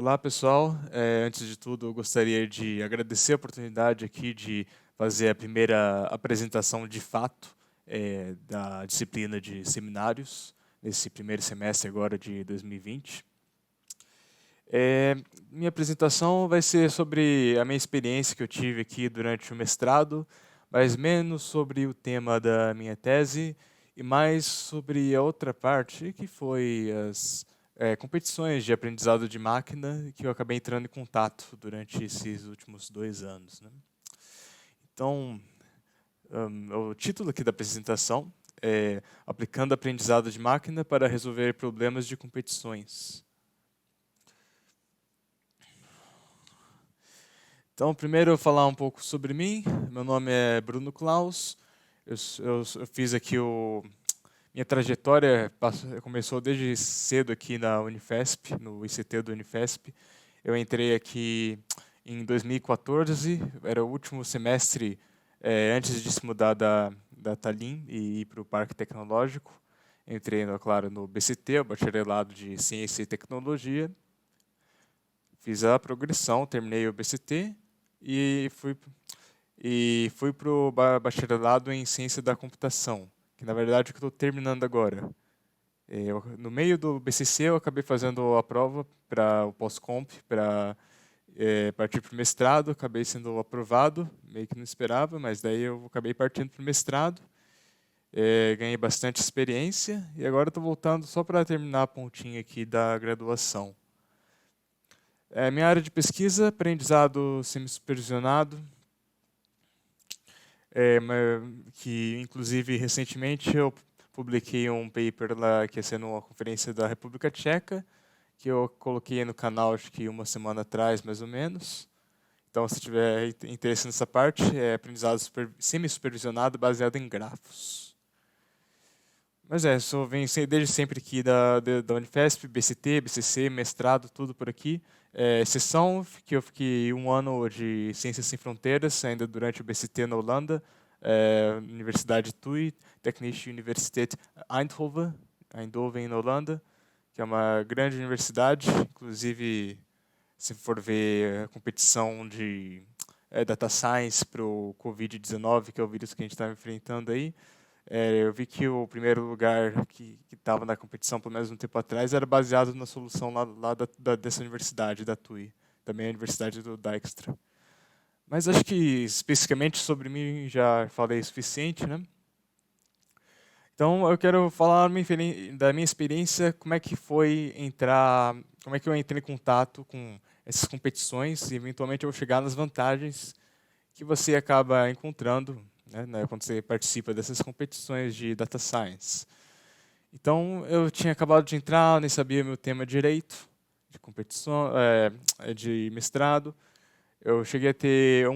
Olá, pessoal. Antes de tudo, eu gostaria de agradecer a oportunidade aqui de fazer a primeira apresentação de fato da disciplina de seminários, nesse primeiro semestre agora de 2020. Minha apresentação vai ser sobre a minha experiência que eu tive aqui durante o mestrado, mas menos sobre o tema da minha tese e mais sobre a outra parte, que foi as competições de aprendizado de máquina que eu acabei entrando em contato durante esses últimos 2 anos, né? Então, o título aqui da apresentação é Aplicando Aprendizado de Máquina para Resolver Problemas de Competições. Então, primeiro eu vou falar um pouco sobre mim. Meu nome é Bruno Klaus. Eu fiz aqui minha trajetória começou desde cedo aqui na Unifesp, no ICT do Unifesp. Eu entrei aqui em 2014, era o último semestre antes de se mudar da Tallinn e ir para o Parque Tecnológico. Entrei, claro, no BCT, o Bacharelado de Ciência e Tecnologia. Fiz a progressão, terminei o BCT e fui para o bacharelado em Ciência da Computação, que na verdade é o que eu estou terminando agora. No meio do BCC eu acabei fazendo a prova para o pós-comp, para partir para o mestrado, acabei sendo aprovado, meio que não esperava, mas daí eu acabei partindo para o mestrado, ganhei bastante experiência e agora estou voltando só para terminar a pontinha aqui da graduação. Minha área de pesquisa, aprendizado semi-supervisionado, que inclusive recentemente eu publiquei um paper lá que ia ser numa conferência da República Tcheca, que eu coloquei no canal acho que uma semana atrás, mais ou menos. Então, se tiver interesse nessa parte, é aprendizado semi-supervisionado baseado em grafos. Mas venho desde sempre aqui da Unifesp, BCT, BCC, mestrado, tudo por aqui. Exceção que eu fiquei 1 ano de Ciências Sem Fronteiras, ainda durante o BCT na Holanda, Universidade TUI, Technische Universiteit Eindhoven, na Holanda, que é uma grande universidade, inclusive, se for ver a competição de data science para o Covid-19, que é o vírus que a gente está enfrentando aí, eu vi que o primeiro lugar que estava na competição, pelo menos um tempo atrás, era baseado na solução lá dessa universidade, da TUI, também a Universidade do Dijkstra. Mas acho que especificamente sobre mim já falei o suficiente, né? Então eu quero falar da minha experiência, como é que eu entrei em contato com essas competições e eventualmente eu vou chegar nas vantagens que você acaba encontrando, né, quando você participa dessas competições de data science. Então, eu tinha acabado de entrar, nem sabia meu tema direito, de competição, de mestrado. Eu cheguei a ter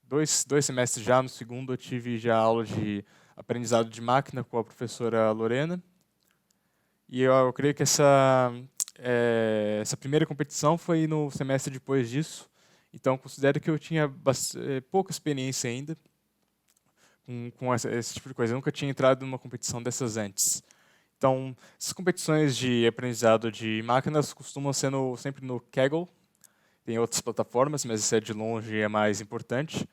dois semestres já, no segundo eu tive já aula de aprendizado de máquina com a professora Lorena. E eu creio que essa primeira competição foi no semestre depois disso. Então, considero que eu tinha pouca experiência ainda com esse tipo de coisa. Eu nunca tinha entrado numa competição dessas antes. Então, essas competições de aprendizado de máquinas costumam ser sempre no Kaggle. Tem outras plataformas, mas esse de longe é mais importante.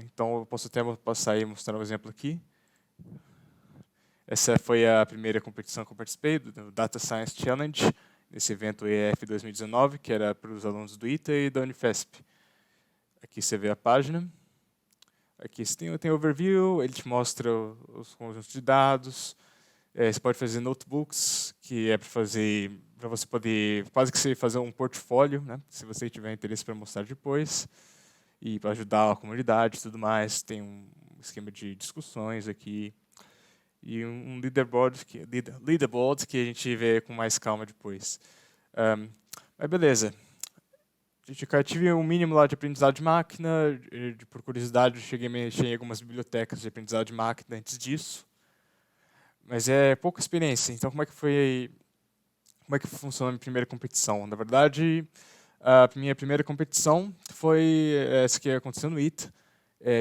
Então, eu posso até passar e mostrar um exemplo aqui. Essa foi a primeira competição que eu participei, do Data Science Challenge, nesse evento EF 2019, que era para os alunos do ITA e da Unifesp. Aqui você vê a página. Aqui você tem o overview, ele te mostra os conjuntos de dados. Você pode fazer notebooks, que é para você poder quase que você fazer um portfólio, né? Se você tiver interesse para mostrar depois e para ajudar a comunidade e tudo mais. Tem um esquema de discussões aqui e um leaderboard que a gente vê com mais calma depois. Mas beleza. Eu tive um mínimo lá de aprendizado de máquina, por curiosidade eu cheguei a mexer em algumas bibliotecas de aprendizado de máquina antes disso, mas é pouca experiência. Então como é que funciona a minha primeira competição? Na verdade, a minha primeira competição foi essa que aconteceu no ITA.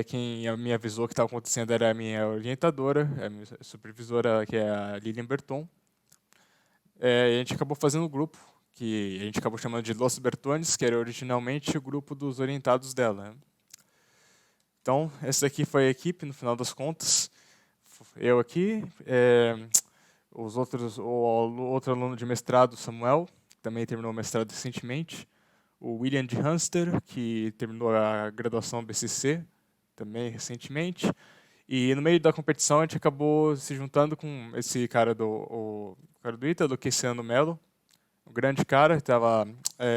Quem me avisou que estava acontecendo era a minha orientadora, a minha supervisora, que é a Lilian Berton. E a gente acabou fazendo um grupo, que a gente acabou chamando de Los Bertones, que era originalmente o grupo dos orientados dela. Né? Então, essa daqui foi a equipe, no final das contas. Eu aqui, o outro aluno de mestrado, Samuel, que também terminou o mestrado recentemente. O William de Hunster, que terminou a graduação BCC, também recentemente. E no meio da competição a gente acabou se juntando com esse cara do ITA, do Cassiano Mello, um grande cara, que estava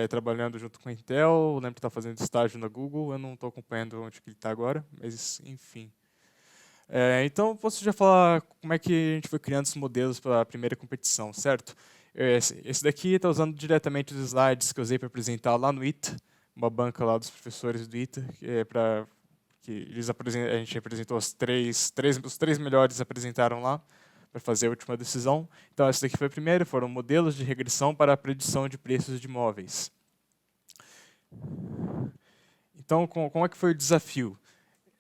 trabalhando junto com a Intel, eu lembro que estava fazendo estágio na Google, eu não estou acompanhando onde que ele está agora, mas enfim. Então, posso já falar como é que a gente foi criando esses modelos para a primeira competição, certo? Esse daqui está usando diretamente os slides que eu usei para apresentar lá no ITA, uma banca lá dos professores do ITA, a gente apresentou os três melhores apresentaram lá para fazer a última decisão. Então, essa daqui foi a primeira, foram modelos de regressão para a predição de preços de imóveis. Então, como é que foi o desafio?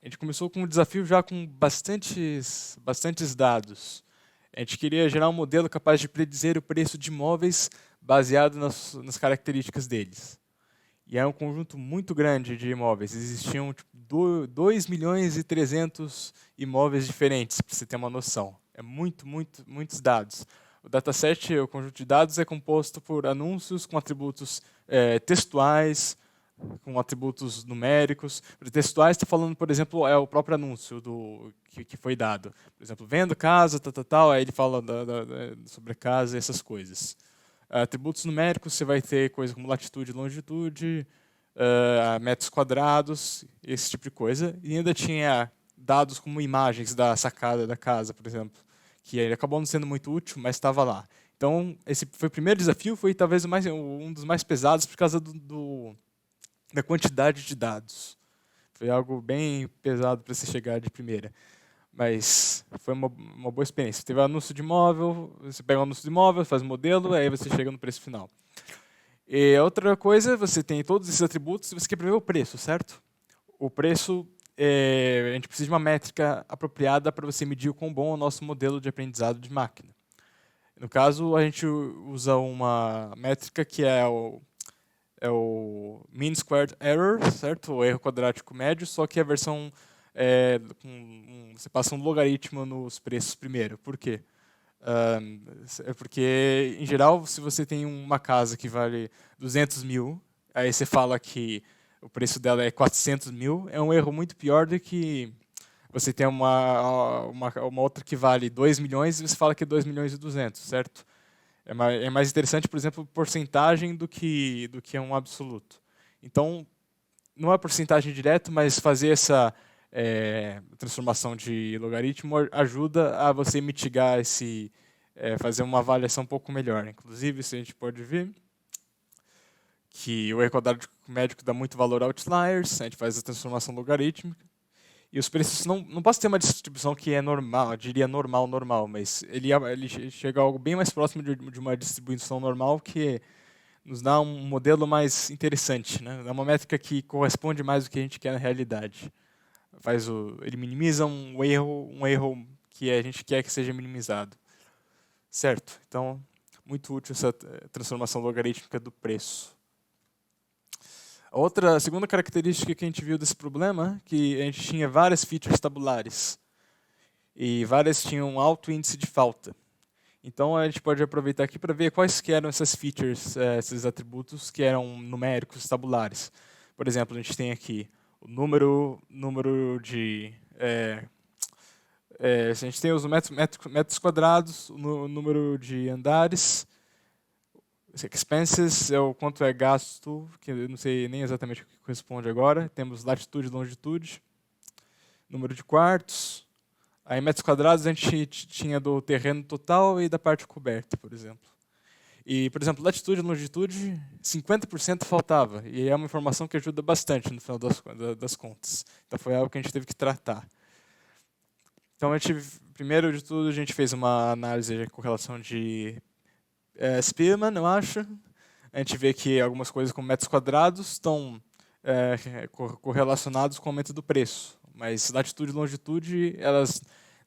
A gente começou com um desafio já com bastantes dados. A gente queria gerar um modelo capaz de predizer o preço de imóveis baseado nas características deles. E é um conjunto muito grande de imóveis. Existiam 2 milhões e 300 imóveis diferentes, para você ter uma noção. É muitos dados. O dataset, o conjunto de dados, é composto por anúncios com atributos textuais, com atributos numéricos. Textuais está falando, por exemplo, é o próprio anúncio que foi dado. Por exemplo, vendo casa, tal, aí ele fala sobre a casa e essas coisas. Atributos numéricos, você vai ter coisas como latitude e longitude, metros quadrados, esse tipo de coisa. E ainda tinha dados como imagens da sacada da casa, por exemplo, que acabou não sendo muito útil, mas estava lá. Então, esse foi o primeiro desafio, foi talvez um dos mais pesados por causa da quantidade de dados. Foi algo bem pesado para se chegar de primeira. Mas foi uma boa experiência. Teve anúncio de imóvel, você pega o anúncio de imóvel, faz o modelo, aí você chega no preço final. E outra coisa, você tem todos esses atributos e você quer prever o preço, certo? O preço, a gente precisa de uma métrica apropriada para você medir o quão bom é o nosso modelo de aprendizado de máquina. No caso, a gente usa uma métrica que é o Mean Squared Error, certo? O erro quadrático médio, só que a versão você passa um logaritmo nos preços primeiro. Por quê? Porque, em geral, se você tem uma casa que vale 200 mil, aí você fala que o preço dela é 400 mil, é um erro muito pior do que você tem uma outra que vale 2 milhões e você fala que é 2 milhões e 200, certo? É mais interessante, por exemplo, porcentagem do que é um absoluto. Então, não é porcentagem direto, mas fazer essa transformação de logaritmo ajuda a você mitigar fazer uma avaliação um pouco melhor. Inclusive, isso a gente pode ver que o erro quadrático médio dá muito valor a outliers, a gente faz a transformação logarítmica, e os preços não posso ter uma distribuição que é normal, eu diria normal, mas ele chega a algo bem mais próximo de uma distribuição normal que nos dá um modelo mais interessante, né? É uma métrica que corresponde mais ao que a gente quer na realidade. Ele minimiza um erro que a gente quer que seja minimizado. Certo? Então, muito útil essa transformação logarítmica do preço. A segunda característica que a gente viu desse problema é que a gente tinha várias features tabulares. E várias tinham alto índice de falta. Então, a gente pode aproveitar aqui para ver quais que eram essas features, esses atributos que eram numéricos tabulares. Por exemplo, a gente tem aqui o número de... a gente tem os metros quadrados, o número de andares, expenses é o quanto é gasto, que eu não sei nem exatamente o que corresponde agora. Temos latitude e longitude, número de quartos. Aí, metros quadrados, a gente tinha do terreno total e da parte coberta, por exemplo. E, por exemplo, latitude e longitude, 50% faltava. E é uma informação que ajuda bastante no final das contas. Então, foi algo que a gente teve que tratar. Então, primeiro de tudo, a gente fez uma análise de correlação de Spearman, eu acho. A gente vê que algumas coisas como metros quadrados estão correlacionados com o aumento do preço. Mas latitude e longitude, elas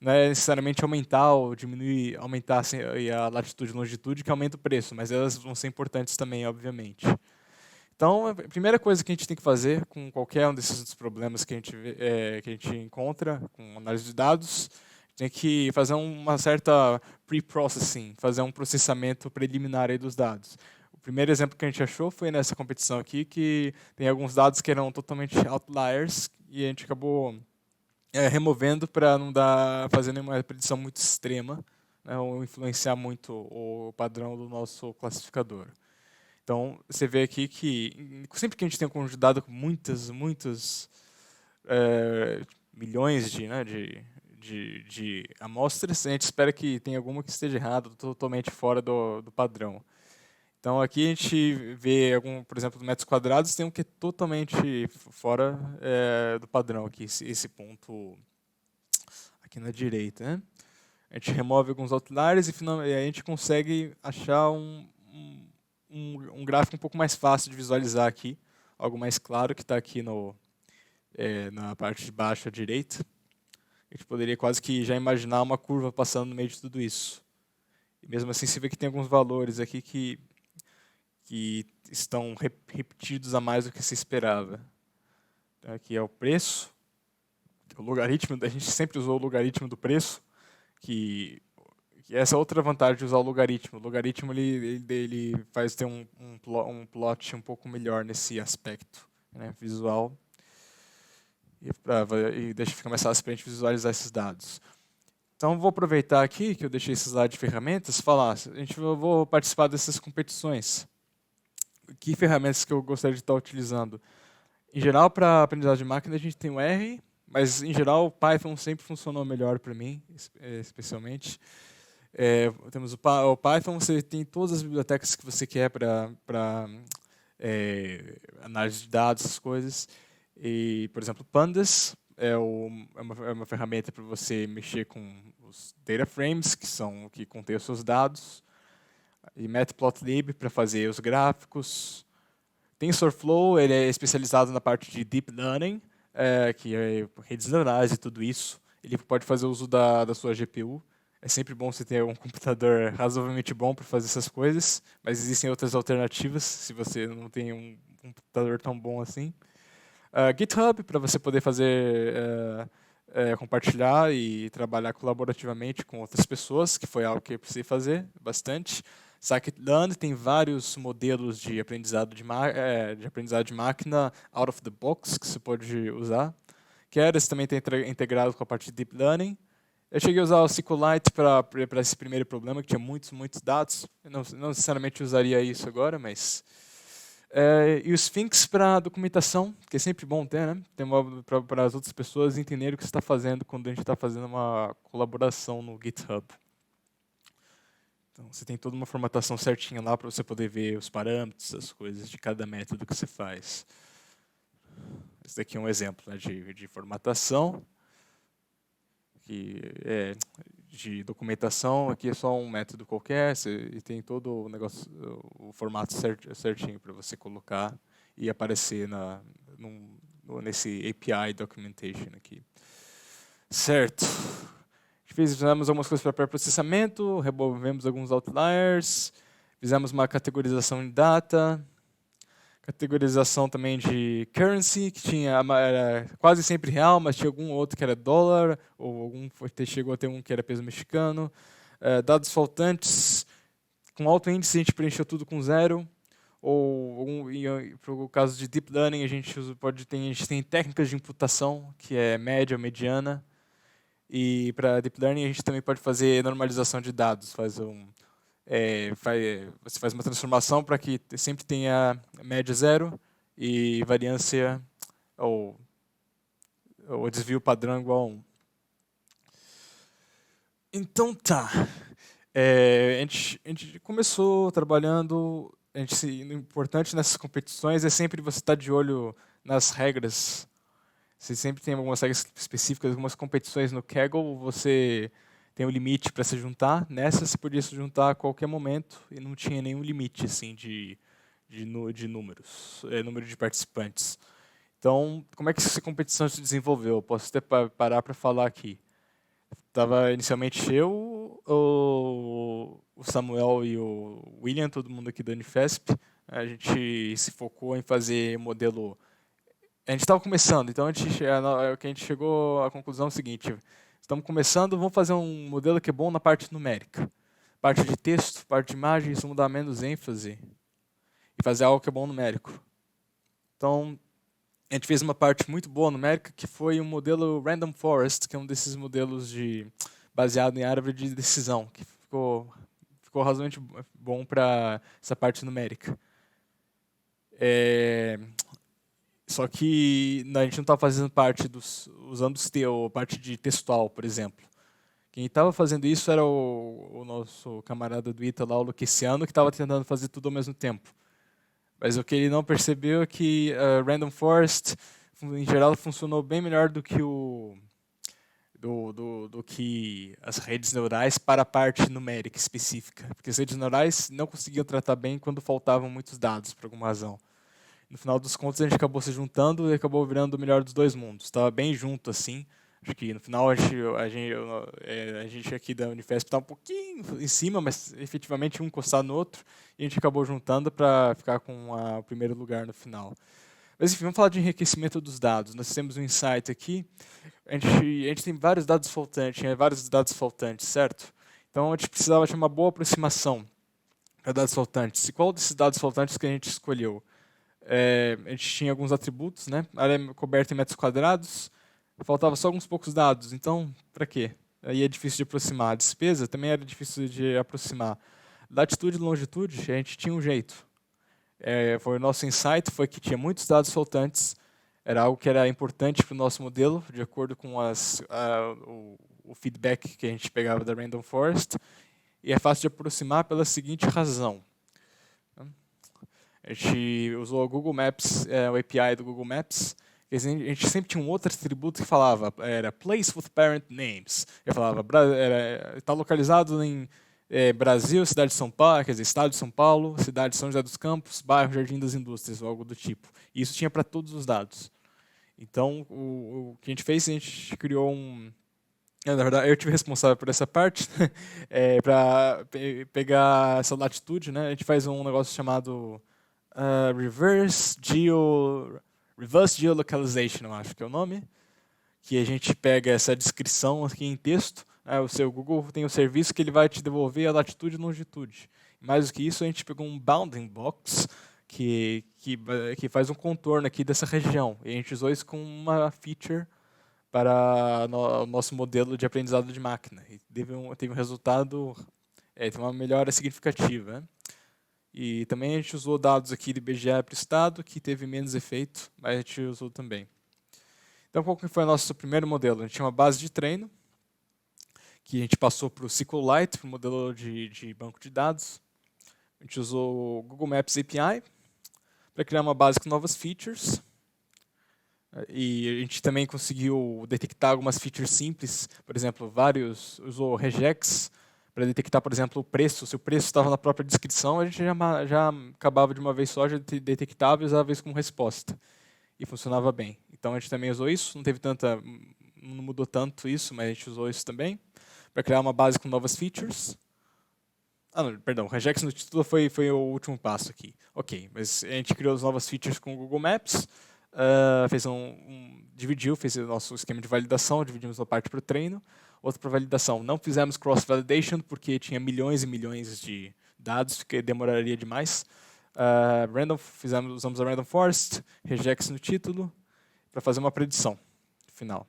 não é necessariamente aumentar ou diminuir, aumentar assim, a latitude e longitude que aumenta o preço, mas elas vão ser importantes também, obviamente. Então, a primeira coisa que a gente tem que fazer com qualquer um desses problemas que a gente, que a gente encontra com análise de dados, tem que fazer uma certa pre-processing, fazer um processamento preliminar aí dos dados. O primeiro exemplo que a gente achou foi nessa competição aqui, que tem alguns dados que eram totalmente outliers e a gente acabou removendo para não fazer nenhuma predição muito extrema, né, ou influenciar muito o padrão do nosso classificador. Então, você vê aqui que sempre que a gente tem um conjunto de dados com muitas milhões de amostras, a gente espera que tenha alguma que esteja errada, totalmente fora do padrão. Então, aqui a gente vê, por exemplo, metros quadrados, tem um que é totalmente fora do padrão, aqui, esse ponto aqui na direita. Né? A gente remove alguns outliers e a gente consegue achar um gráfico um pouco mais fácil de visualizar aqui, algo mais claro que está aqui na parte de baixo à direita. A gente poderia quase que já imaginar uma curva passando no meio de tudo isso. E mesmo assim, você vê que tem alguns valores aqui que estão repetidos a mais do que se esperava. Então, aqui é o preço, o logaritmo, a gente sempre usou o logaritmo do preço, que essa é outra vantagem de usar o logaritmo. O logaritmo ele faz ter um plot um pouco melhor nesse aspecto, né, visual, e deixa ficar mais fácil para a gente visualizar esses dados. Então, vou aproveitar aqui que eu deixei esse slide de ferramentas, eu vou participar dessas competições. Que ferramentas que eu gostaria de estar utilizando? Em geral, para aprendizagem de máquina, a gente tem o R, mas, em geral, o Python sempre funcionou melhor para mim, especialmente. Temos o Python, você tem todas as bibliotecas que você quer para análise de dados, essas coisas. E, por exemplo, Pandas é uma ferramenta para você mexer com os data frames, que contêm os seus dados. E Matplotlib para fazer os gráficos. TensorFlow, ele é especializado na parte de Deep Learning, que é redes neurais e tudo isso. Ele pode fazer uso da sua GPU. É sempre bom você ter um computador razoavelmente bom para fazer essas coisas, mas existem outras alternativas se você não tem um computador tão bom assim. GitHub, para você poder compartilhar e trabalhar colaborativamente com outras pessoas, que foi algo que eu precisei fazer bastante. Scikit-learn tem vários modelos de aprendizado de máquina out of the box que você pode usar. Keras também tem integrado com a parte de Deep Learning. Eu cheguei a usar o SQLite para esse primeiro problema, que tinha muitos dados. Eu não necessariamente usaria isso agora, mas... e o Sphinx para documentação, que é sempre bom ter, né? Para as outras pessoas entenderem o que você está fazendo quando a gente está fazendo uma colaboração no GitHub. Então, você tem toda uma formatação certinha lá para você poder ver os parâmetros, as coisas de cada método que você faz. Esse daqui é um exemplo, né, de formatação, de documentação. Aqui é só um método qualquer, e tem todo o negócio, o formato certinho para você colocar e aparecer nesse API Documentation aqui. Certo. Fizemos algumas coisas para pré-processamento, removemos alguns outliers, fizemos uma categorização de data, categorização também de currency, que era quase sempre real, mas tinha algum outro que era dólar, ou chegou a ter um que era peso mexicano. Dados faltantes, com alto índice a gente preencheu tudo com 0, para o caso de Deep Learning a gente tem técnicas de imputação, que é média ou mediana. E para Deep Learning a gente também pode fazer normalização de dados. Você faz uma transformação para que sempre tenha média 0 e variância ou desvio padrão igual a 1. Então tá. A gente começou trabalhando. O importante nessas competições é sempre você estar de olho nas regras. Você sempre tem algumas regras específicas, algumas competições no Kaggle, você tem um limite para se juntar. Nessa, você podia se juntar a qualquer momento e não tinha nenhum limite assim, de números, número de participantes. Então, como é que essa competição se desenvolveu? Eu posso até parar para falar aqui. Tava inicialmente eu, o Samuel e o William, todo mundo aqui da Unifesp. A gente se focou em fazer modelo. A gente estava começando, então a gente chegou à conclusão seguinte: estamos começando, vamos fazer um modelo que é bom na parte numérica. Parte de texto, parte de imagem, isso vamos dar menos ênfase e fazer algo que é bom numérico. Então, a gente fez uma parte muito boa numérica, que foi um modelo Random Forest, que é um desses modelos baseado em árvore de decisão, que ficou razoavelmente bom para essa parte numérica. Só que a gente não estava fazendo parte usando a parte de textual, por exemplo. Quem estava fazendo isso era o nosso camarada do ITA lá, o Luqueciano, que estava tentando fazer tudo ao mesmo tempo. Mas o que ele não percebeu é que Random Forest, em geral, funcionou bem melhor do que do que as redes neurais para a parte numérica específica. Porque as redes neurais não conseguiam tratar bem quando faltavam muitos dados, por alguma razão. No final dos contos, a gente acabou se juntando e acabou virando o melhor dos dois mundos. Estava bem junto, assim. Acho que no final a gente aqui da Unifesp está um pouquinho em cima, mas efetivamente um encostado no outro. E a gente acabou juntando para ficar com o primeiro lugar no final. Mas enfim, vamos falar de enriquecimento dos dados. Nós temos um insight aqui. A gente tem vários dados faltantes, certo? Então a gente precisava de uma boa aproximação para dados faltantes. E qual desses dados faltantes que a gente escolheu? A gente tinha alguns atributos, né? Área coberta em metros quadrados, faltava só alguns poucos dados, então, para quê? Aí é difícil de aproximar. A despesa também era difícil de aproximar. Latitude e longitude, a gente tinha um jeito. Foi o nosso insight, foi que tinha muitos dados faltantes, era algo que era importante para o nosso modelo, de acordo com o feedback que a gente pegava da Random Forest, e é fácil de aproximar pela seguinte razão. A gente usou o Google Maps, o API do Google Maps. A gente sempre tinha um outro atributo que falava, era place with parent names. Ele falava, está localizado em Brasil, cidade de São Paulo, quer dizer, estado de São Paulo, cidade de São José dos Campos, bairro Jardim das Indústrias, ou algo do tipo. E isso tinha para todos os dados. Então, o que a gente fez, a gente criou na verdade, eu tive responsável por essa parte, para pegar essa latitude, né? A gente faz um negócio chamado Reverse Geolocalization, eu acho que é o nome, que a gente pega essa descrição aqui em texto, o seu Google tem um serviço que ele vai te devolver a latitude e longitude. Mais do que isso, a gente pegou um bounding box que faz um contorno aqui dessa região, e a gente usou isso como uma feature para o nosso modelo de aprendizado de máquina. E teve um resultado, teve uma melhora significativa, né? E também a gente usou dados aqui do IBGE para o estado, que teve menos efeito, mas a gente usou também. Então, qual que foi o nosso primeiro modelo? A gente tinha uma base de treino, que a gente passou para o SQLite, para o modelo de banco de dados. A gente usou o Google Maps API para criar uma base com novas features. E a gente também conseguiu detectar algumas features simples, por exemplo, usou regex para detectar, por exemplo, o preço. Se o preço estava na própria descrição, a gente já acabava de uma vez só, já detectava e usava isso como resposta. E funcionava bem. Então a gente também usou isso, não mudou tanto isso, mas a gente usou isso também, para criar uma base com novas features. Não, perdão, regex no título foi o último passo aqui. Ok, mas a gente criou as novas features com o Google Maps, fez o nosso esquema de validação, dividimos uma parte para o treino, outra para validação. Não fizemos cross-validation porque tinha milhões e milhões de dados, que demoraria demais. Usamos a Random Forest, regex no título, para fazer uma predição final.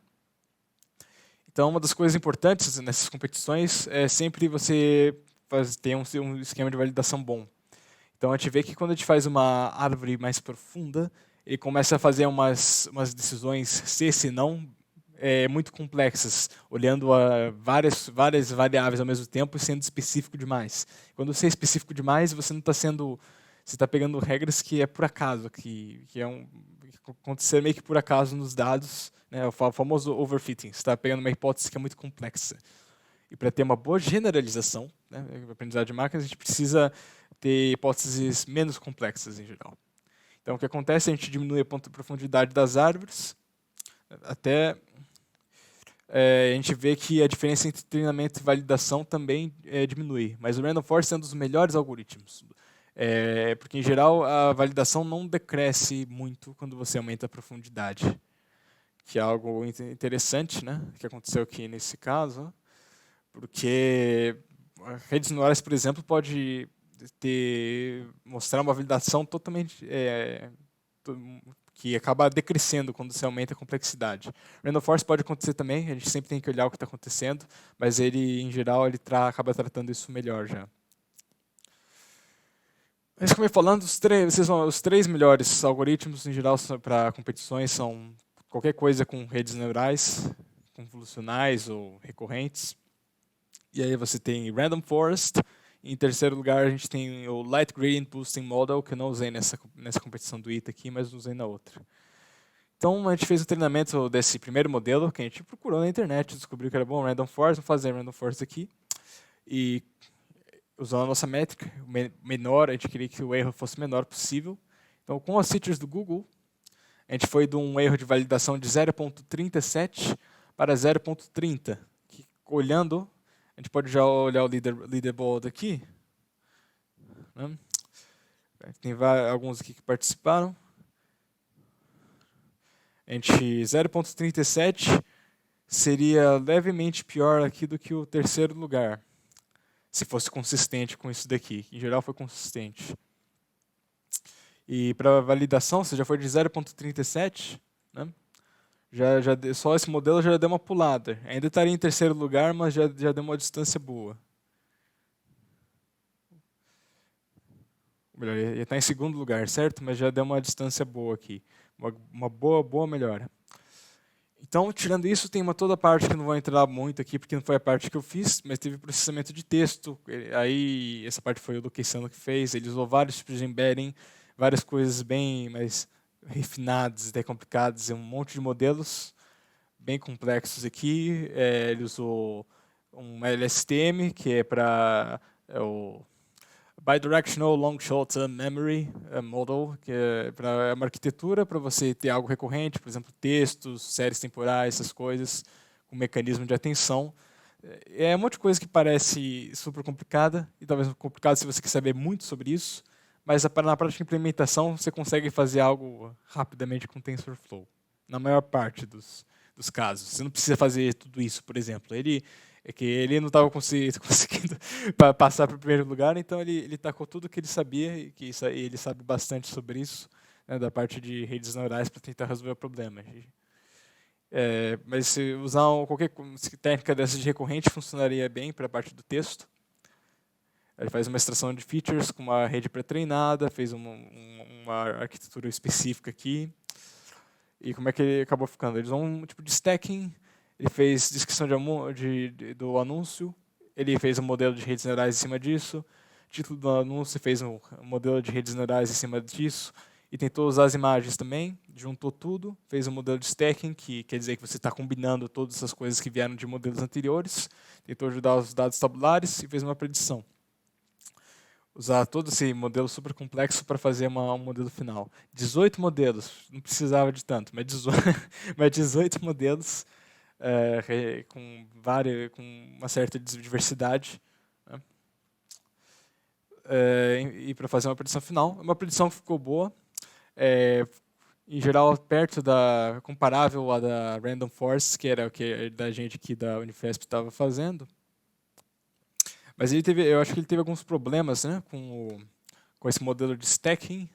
Então, uma das coisas importantes nessas competições é sempre você ter um esquema de validação bom. Então, a gente vê que quando a gente faz uma árvore mais profunda, ele começa a fazer umas decisões se não, muito complexas, olhando a várias variáveis ao mesmo tempo e sendo específico demais. Quando você é específico demais, você não está sendo... Você está pegando regras que é por acaso, que acontecer meio que por acaso nos dados, né, o famoso overfitting. Você está pegando uma hipótese que é muito complexa. E para ter uma boa generalização, né, aprendizado de máquinas, a gente precisa ter hipóteses menos complexas em geral. Então, o que acontece é que a gente diminui a profundidade das árvores até a gente vê que a diferença entre treinamento e validação também diminui. Mas o Random Forest é um dos melhores algoritmos. Porque, em geral, a validação não decresce muito quando você aumenta a profundidade. Que é algo interessante, né? Que aconteceu aqui nesse caso. Porque redes neurais, por exemplo, pode mostrar uma validação totalmente que acaba decrescendo quando você aumenta a complexidade. Random Forest pode acontecer também, a gente sempre tem que olhar o que está acontecendo, mas ele, em geral, ele acaba tratando isso melhor já. Mas, como eu falando, os três melhores algoritmos, em geral, para competições são qualquer coisa com redes neurais, convolucionais ou recorrentes. E aí você tem Random Forest. Em terceiro lugar, a gente tem o Light Gradient Boosting Model, que eu não usei nessa competição do ITA aqui, mas usei na outra. Então, a gente fez o treinamento desse primeiro modelo, que a gente procurou na internet, descobriu que era bom, Random Forest, vamos fazer Random Forest aqui. E usando a nossa métrica, menor, a gente queria que o erro fosse o menor possível. Então, com as features do Google, a gente foi de um erro de validação de 0.37 para 0.30. Olhando, a gente pode já olhar o leaderboard aqui. Né? Tem alguns aqui que participaram. A gente 0.37 seria levemente pior aqui do que o terceiro lugar, se fosse consistente com isso daqui. Em geral foi consistente. E para validação, você já foi de 0.37, né? Só esse modelo já deu uma pulada. Ainda estaria em terceiro lugar, mas já deu uma distância boa. Melhor, ia estar em segundo lugar, certo? Mas já deu uma distância boa aqui. Uma boa melhora. Então, tirando isso, tem toda a parte que eu não vou entrar muito aqui, porque não foi a parte que eu fiz, mas teve processamento de texto. Aí, essa parte foi o Luqueissano que fez. Ele usou vários tipos de embedding, várias coisas bem mais refinadas, até complicadas, e um monte de modelos bem complexos aqui. Ele usou um LSTM, que é para o Bidirectional Long Short Term Memory Model, que é uma arquitetura para você ter algo recorrente, por exemplo, textos, séries temporais, essas coisas, com mecanismo de atenção. É um monte de coisa que parece super complicada, e talvez complicado se você quer saber muito sobre isso, mas na prática de implementação você consegue fazer algo rapidamente com TensorFlow, na maior parte dos casos. Você não precisa fazer tudo isso, por exemplo. Ele não estava conseguindo passar para o primeiro lugar, então ele tacou tudo que ele sabia, e ele sabe bastante sobre isso, né, da parte de redes neurais para tentar resolver o problema. Mas se usar qualquer técnica dessa de recorrente funcionaria bem para a parte do texto. Ele faz uma extração de features com uma rede pré-treinada, fez uma arquitetura específica aqui. E como é que ele acabou ficando? Ele usou um tipo de stacking, ele fez descrição do anúncio, ele fez um modelo de redes neurais em cima disso, título do anúncio, fez um modelo de redes neurais em cima disso, e tentou usar as imagens também, juntou tudo, fez um modelo de stacking, que quer dizer que você está combinando todas essas coisas que vieram de modelos anteriores, tentou ajudar os dados tabulares e fez uma predição. Usar todo esse modelo super complexo para fazer um modelo final. 18 modelos, não precisava de tanto, mas 18 modelos com uma certa diversidade. Né? E para fazer uma predição final. Uma predição que ficou boa, em geral comparável à da Random Forest, que era o que da gente aqui da Unifesp estava fazendo. Mas eu acho que ele teve alguns problemas, né, com esse modelo de stacking,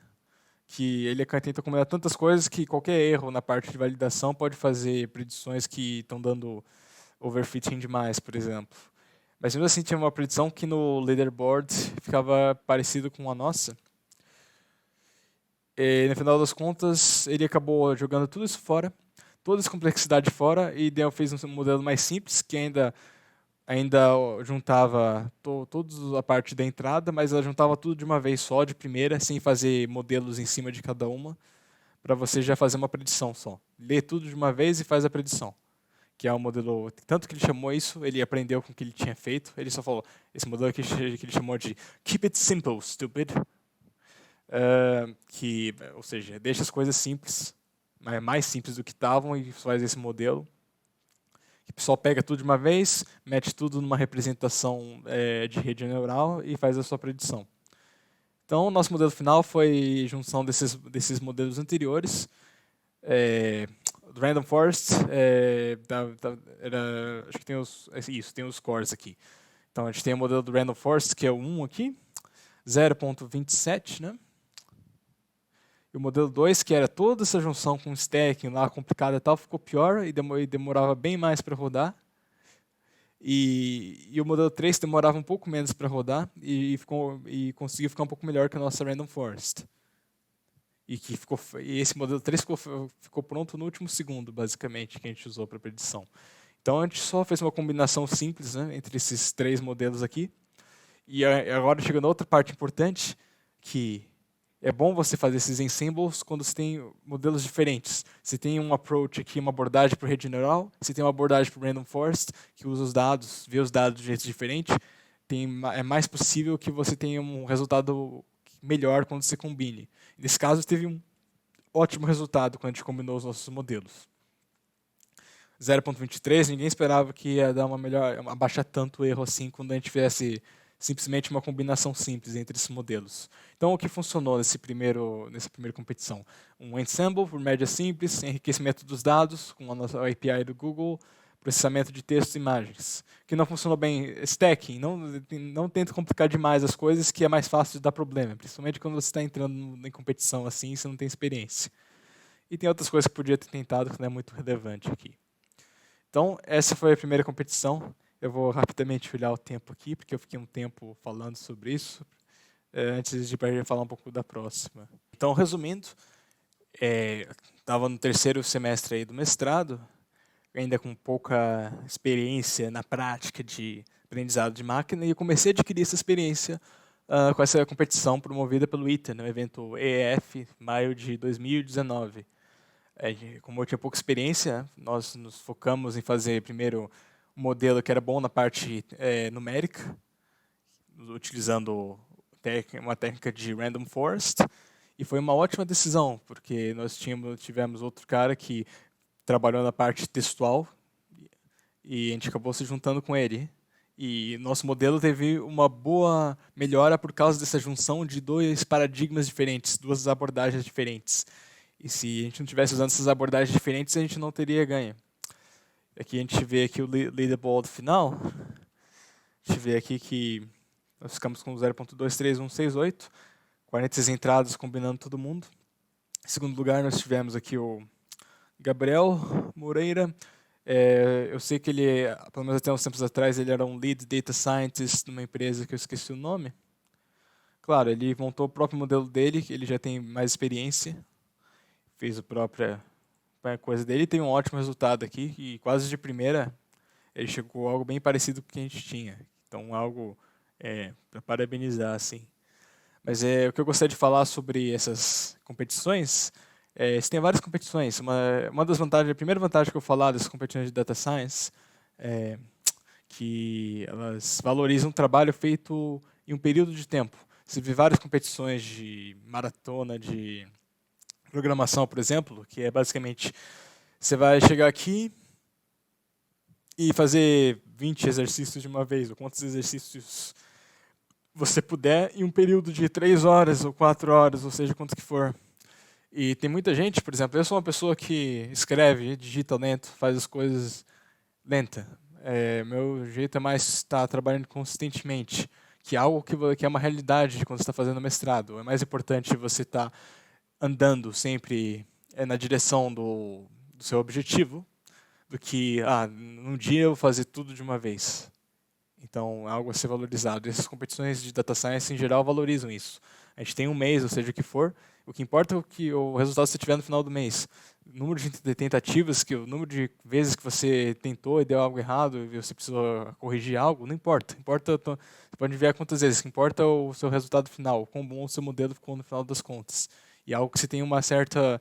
que ele tenta combinar tantas coisas que qualquer erro na parte de validação pode fazer predições que estão dando overfitting demais, por exemplo. Mas mesmo assim tinha uma predição que no leaderboard ficava parecido com a nossa. E no final das contas, ele acabou jogando tudo isso fora, toda essa complexidade fora, e fez um modelo mais simples, que ainda juntava toda a parte da entrada, mas ela juntava tudo de uma vez só, de primeira, sem fazer modelos em cima de cada uma, para você já fazer uma predição só. Lê tudo de uma vez e faz a predição. Que é um modelo, tanto que ele chamou isso, ele aprendeu com o que ele tinha feito, ele só falou, esse modelo aqui que ele chamou de Keep it simple, stupid. Ou seja, deixa as coisas simples, mais simples do que estavam, e faz esse modelo. O pessoal pega tudo de uma vez, mete tudo numa representação de rede neural e faz a sua predição. Então, o nosso modelo final foi junção desses modelos anteriores. Do Random Forest, acho que tem os cores aqui. Então, a gente tem o modelo do Random Forest, que é o 1 aqui, 0.27, né? E o modelo 2, que era toda essa junção com stacking lá complicada e tal, ficou pior e demorava bem mais para rodar. E o modelo 3 demorava um pouco menos para rodar e conseguiu ficar um pouco melhor que a nossa Random Forest. E esse modelo 3 ficou pronto no último segundo, basicamente, que a gente usou para predição. Então a gente só fez uma combinação simples, né, entre esses 3 modelos aqui. E agora chegando a outra parte importante, que é bom você fazer esses ensembles quando você tem modelos diferentes. Você tem um approach aqui, uma abordagem para rede neural, você tem uma abordagem para Random Forest, que usa os dados, vê os dados de jeito diferente. É mais possível que você tenha um resultado melhor quando você combine. Nesse caso, teve um ótimo resultado quando a gente combinou os nossos modelos. 0.23, ninguém esperava que ia dar abaixar tanto o erro assim quando a gente tivesse simplesmente uma combinação simples entre esses modelos. Então, o que funcionou nessa primeira competição? Um ensemble por média simples, enriquecimento dos dados com a nossa API do Google, processamento de textos e imagens. O que não funcionou bem, stacking. Não tenta complicar demais as coisas, que é mais fácil de dar problema, principalmente quando você está entrando em competição assim e você não tem experiência. E tem outras coisas que podia ter tentado que não é muito relevante aqui. Então, essa foi a primeira competição. Eu vou rapidamente olhar o tempo aqui, porque eu fiquei um tempo falando sobre isso, antes de falar um pouco da próxima. Então, resumindo, estava no terceiro semestre aí do mestrado, ainda com pouca experiência na prática de aprendizado de máquina, e eu comecei a adquirir essa experiência com essa competição promovida pelo ITA, no evento EEF, maio de 2019. Como eu tinha pouca experiência, nós nos focamos em fazer primeiro um modelo que era bom na parte numérica, utilizando uma técnica de Random Forest, e foi uma ótima decisão, porque nós tivemos outro cara que trabalhou na parte textual e a gente acabou se juntando com ele. E nosso modelo teve uma boa melhora por causa dessa junção de 2 paradigmas diferentes, 2 abordagens diferentes. E se a gente não tivesse usando essas abordagens diferentes, a gente não teria ganho. Aqui a gente vê aqui o leaderboard final. A gente vê aqui que nós ficamos com 0.23168, 46 entradas combinando todo mundo. Em segundo lugar, nós tivemos aqui o Gabriel Moreira. Eu sei que ele, pelo menos até uns tempos atrás, ele era um Lead Data Scientist numa empresa que eu esqueci o nome. Claro, ele montou o próprio modelo dele, ele já tem mais experiência, fez a própria coisa dele e tem um ótimo resultado aqui, e quase de primeira ele chegou a algo bem parecido com o que a gente tinha. Então, algo para parabenizar, assim. Mas o que eu gostaria de falar sobre essas competições, você tem várias competições. Uma das vantagens, a primeira vantagem que eu falar dessas competições de Data Science é que elas valorizam o trabalho feito em um período de tempo. Você vê várias competições de maratona, de programação, por exemplo, que é basicamente, você vai chegar aqui e fazer 20 exercícios de uma vez, ou quantos exercícios você puder, em um período de 3 horas ou 4 horas, ou seja, quanto que for. E tem muita gente, por exemplo, eu sou uma pessoa que escreve, digita lento, faz as coisas lenta. Meu jeito é mais estar trabalhando consistentemente, que é algo que é uma realidade quando você está fazendo mestrado. É mais importante você estar andando sempre na direção do seu objetivo, do que, num dia eu vou fazer tudo de uma vez. Então, é algo a ser valorizado. Essas competições de data science, em geral, valorizam isso. A gente tem um mês, ou seja, o que for, o que importa é o resultado que você tiver no final do mês. O número de tentativas, o número de vezes que você tentou e deu algo errado e você precisou corrigir algo, não importa. Você pode ver quantas vezes, importa o seu resultado final, o quão bom o seu modelo ficou no final das contas. E é algo que você tem uma certa...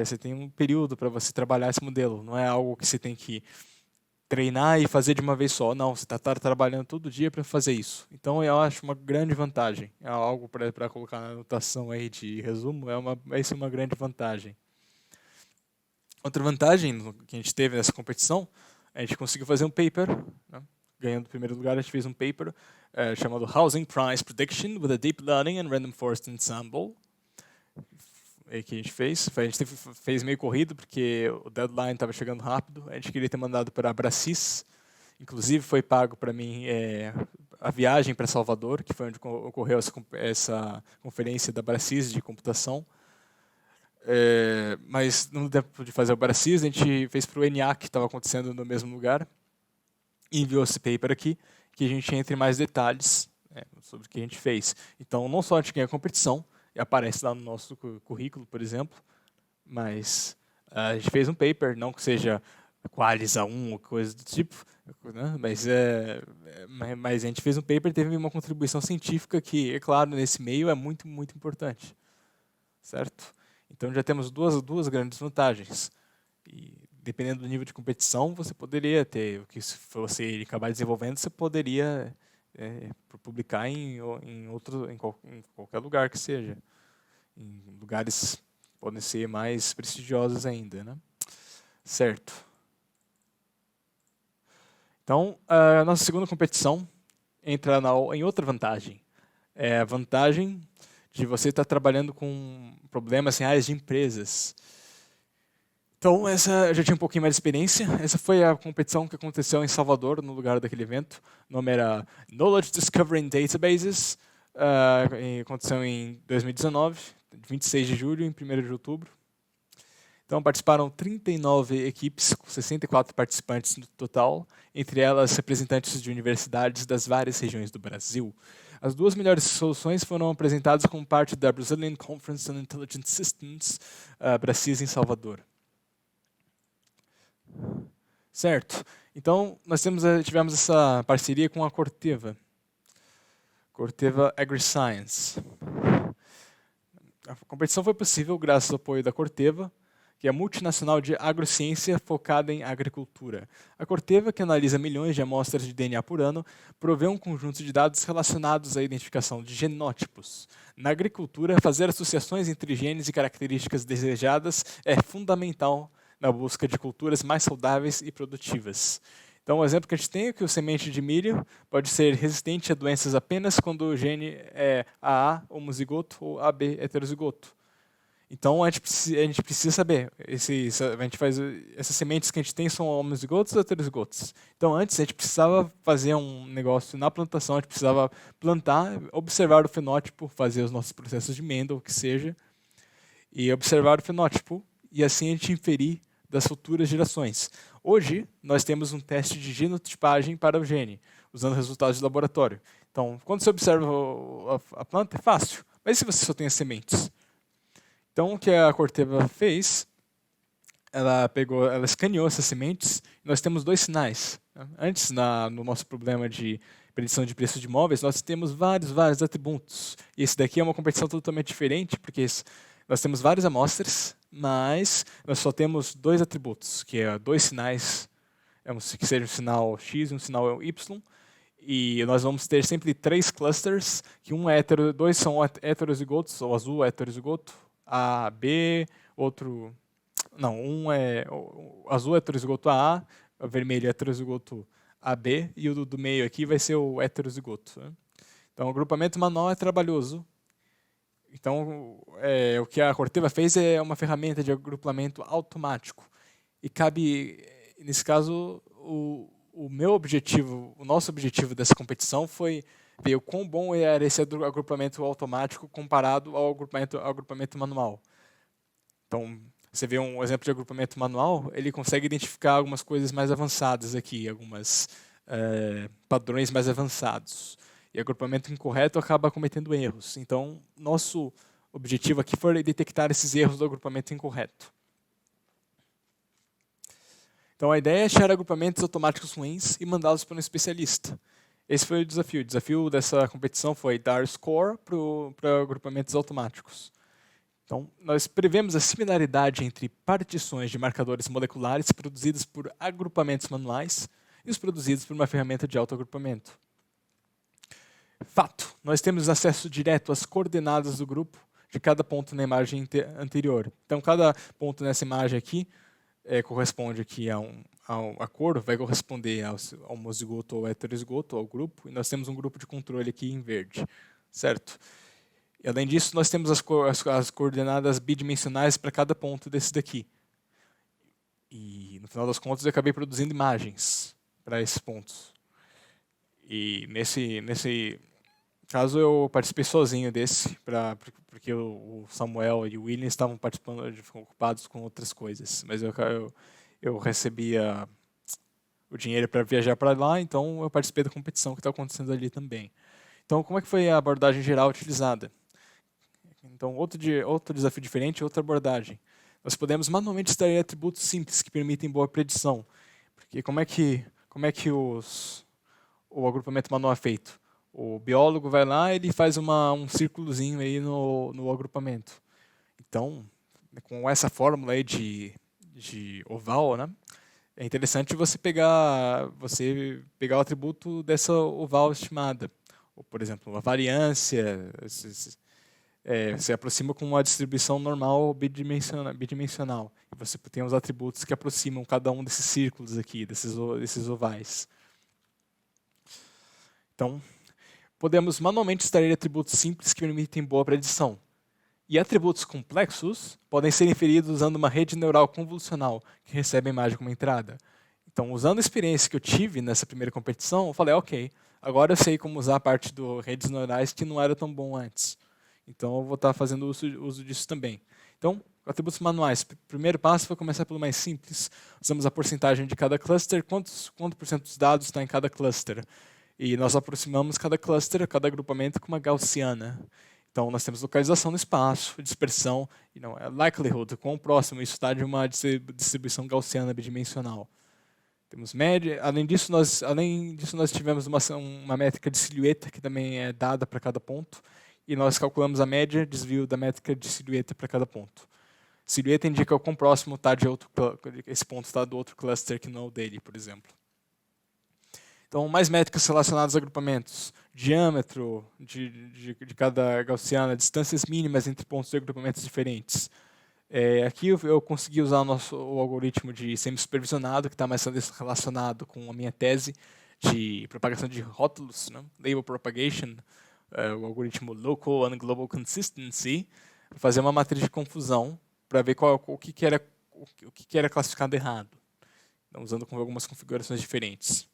você tem um período para você trabalhar esse modelo. Não é algo que você tem que treinar e fazer de uma vez só. Não, você está trabalhando todo dia para fazer isso. Então, eu acho uma grande vantagem. É algo para colocar na anotação aí de resumo, isso é uma grande vantagem. Outra vantagem que a gente teve nessa competição a gente conseguiu fazer um paper, né? Ganhando o primeiro lugar, a gente fez um paper chamado Housing Price Prediction with a Deep Learning and Random Forest Ensemble. Que a gente fez. A gente fez meio corrido, porque o deadline estava chegando rápido. A gente queria ter mandado para a Brasis. Inclusive, foi pago para mim a viagem para Salvador, que foi onde ocorreu essa conferência da Brasis de computação. Mas não deu tempo de fazer o Brasis, a gente fez para o ENIAC, que estava acontecendo no mesmo lugar. E enviou esse paper aqui, que a gente entra em mais detalhes sobre o que a gente fez. Então, não só a gente ganha a competição, e aparece lá no nosso currículo, por exemplo, mas a gente fez um paper, não que seja Qualis A1 ou coisa do tipo, né? mas a gente fez um paper e teve uma contribuição científica que, é claro, nesse meio é muito, muito importante. Certo? Então, já temos duas grandes vantagens. E, dependendo do nível de competição, você poderia ter, o que se você acabar desenvolvendo, você poderia publicar em qualquer lugar que seja. Em lugares que podem ser mais prestigiosos ainda, né? Certo. Então, a nossa segunda competição entra em outra vantagem. É a vantagem de você estar trabalhando com problemas em áreas de empresas. Então, essa eu já tinha um pouquinho mais de experiência. Essa foi a competição que aconteceu em Salvador, no lugar daquele evento. O nome era Knowledge Discovery in Databases. Aconteceu em 2019, 26 de julho e 1º de outubro. Então, participaram 39 equipes, com 64 participantes no total, entre elas representantes de universidades das várias regiões do Brasil. As duas melhores soluções foram apresentadas como parte da Brazilian Conference on Intelligent Systems, Brasis, em Salvador. Certo. Então, nós tivemos essa parceria com a Corteva. Corteva AgriScience. A competição foi possível graças ao apoio da Corteva, que é a multinacional de agrociência focada em agricultura. A Corteva, que analisa milhões de amostras de DNA por ano, provê um conjunto de dados relacionados à identificação de genótipos. Na agricultura, fazer associações entre genes e características desejadas é fundamental na busca de culturas mais saudáveis e produtivas. Então, o exemplo que a gente tem é que o semente de milho pode ser resistente a doenças apenas quando o gene é AA homozigoto ou AB heterozigoto. Então, a gente precisa saber, essas sementes que a gente tem são homozigotos ou heterozigotos. Então, antes, a gente precisava fazer um negócio na plantação, a gente precisava plantar, observar o fenótipo, fazer os nossos processos de Mendel, o que seja, e observar o fenótipo, e assim a gente inferir das futuras gerações. Hoje, nós temos um teste de genotipagem para o gene, usando resultados de laboratório. Então, quando você observa a planta, é fácil. Mas e se você só tem as sementes? Então, o que a Corteva fez, ela escaneou essas sementes, e nós temos dois sinais. Antes, no nosso problema de predição de preços de imóveis, nós temos vários atributos. E esse daqui é uma competição totalmente diferente, porque nós temos várias amostras, mas nós só temos dois atributos, que é dois sinais, que seja um sinal X e um sinal Y, e nós vamos ter sempre 3 clusters, que dois são heterozigotos, o azul é heterozigoto, A, B, outro... Não, o azul é heterozigoto AA, o vermelho é heterozigoto AB, e o do meio aqui vai ser o heterozigoto. Né? Então, o agrupamento manual é trabalhoso. Então, o que a Corteva fez é uma ferramenta de agrupamento automático. E cabe, nesse caso, o nosso objetivo dessa competição foi ver o quão bom era esse agrupamento automático comparado ao agrupamento manual. Então, você vê um exemplo de agrupamento manual, ele consegue identificar algumas coisas mais avançadas aqui, algumas padrões mais avançados. E agrupamento incorreto acaba cometendo erros. Então, nosso objetivo aqui foi detectar esses erros do agrupamento incorreto. Então, a ideia é achar agrupamentos automáticos ruins e mandá-los para um especialista. Esse foi o desafio. O desafio dessa competição foi dar score para agrupamentos automáticos. Então, nós prevemos a similaridade entre partições de marcadores moleculares produzidos por agrupamentos manuais e os produzidos por uma ferramenta de autoagrupamento. Fato, nós temos acesso direto às coordenadas do grupo de cada ponto na imagem anterior. Então, cada ponto nessa imagem aqui corresponde aqui a a cor vai corresponder ao homozigoto ou heterozigoto, ao grupo, e nós temos um grupo de controle aqui em verde, certo? E, além disso, nós temos as coordenadas bidimensionais para cada ponto desse daqui. E, no final das contas, eu acabei produzindo imagens para esses pontos. E, nesse caso, eu participei sozinho desse, porque o Samuel e o William estavam participando, ocupados com outras coisas. Mas eu recebia o dinheiro para viajar para lá, então eu participei da competição que está acontecendo ali também. Então, como é que foi a abordagem geral utilizada? Então, outro desafio diferente, outra abordagem. Nós podemos manualmente extrair atributos simples que permitem boa predição. Porque como é que o agrupamento manual é feito? O biólogo vai lá e ele faz um círculozinho aí no agrupamento. Então, com essa fórmula aí de oval, né, é interessante você pegar o atributo dessa oval estimada. Ou, por exemplo, a variância, se aproxima com uma distribuição normal bidimensional. E você tem os atributos que aproximam cada um desses círculos aqui, desses ovais. Então, podemos manualmente extrair atributos simples que permitem boa predição. E atributos complexos podem ser inferidos usando uma rede neural convolucional, que recebe a imagem como entrada. Então, usando a experiência que eu tive nessa primeira competição, eu falei, ok, agora eu sei como usar a parte do redes neurais que não era tão bom antes. Então, eu vou estar fazendo uso disso também. Então, atributos manuais. Primeiro passo foi começar pelo mais simples. Usamos a porcentagem de cada cluster, quanto por cento dos dados está em cada cluster. E nós aproximamos cada cluster, cada agrupamento com uma gaussiana. Então, nós temos localização no espaço, dispersão, e não, likelihood, quão próximo isso está de uma distribuição gaussiana bidimensional. Temos média. Além disso, nós tivemos uma métrica de silhueta, que também é dada para cada ponto, e nós calculamos a média, desvio da métrica de silhueta para cada ponto. Silhueta indica o quão próximo está esse ponto está do outro cluster que não é o dele, por exemplo. Então, mais métricas relacionadas a agrupamentos. Diâmetro de cada gaussiana, distâncias mínimas entre pontos de agrupamentos diferentes. Aqui eu consegui usar o algoritmo de semi-supervisionado, que está mais relacionado com a minha tese de propagação de rótulos, né? Label Propagation, o algoritmo Local and Global Consistency, para fazer uma matriz de confusão para ver o que era classificado errado, então, usando algumas configurações diferentes.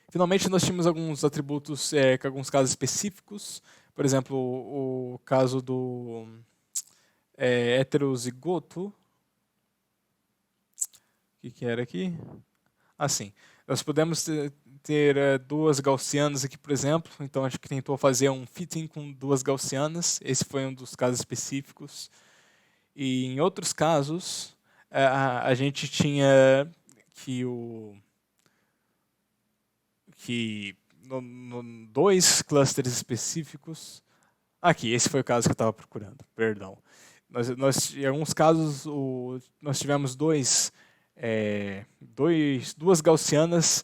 Finalmente, nós tínhamos alguns atributos, alguns casos específicos. Por exemplo, o caso do heterozigoto. O que era aqui? Sim. Nós podemos ter duas gaussianas aqui, por exemplo. Então, a gente tentou fazer um fitting com duas gaussianas. Esse foi um dos casos específicos. E, em outros casos, a gente tinha dois clusters específicos. Aqui, esse foi o caso que eu estava procurando, perdão. Em alguns casos, nós tivemos duas gaussianas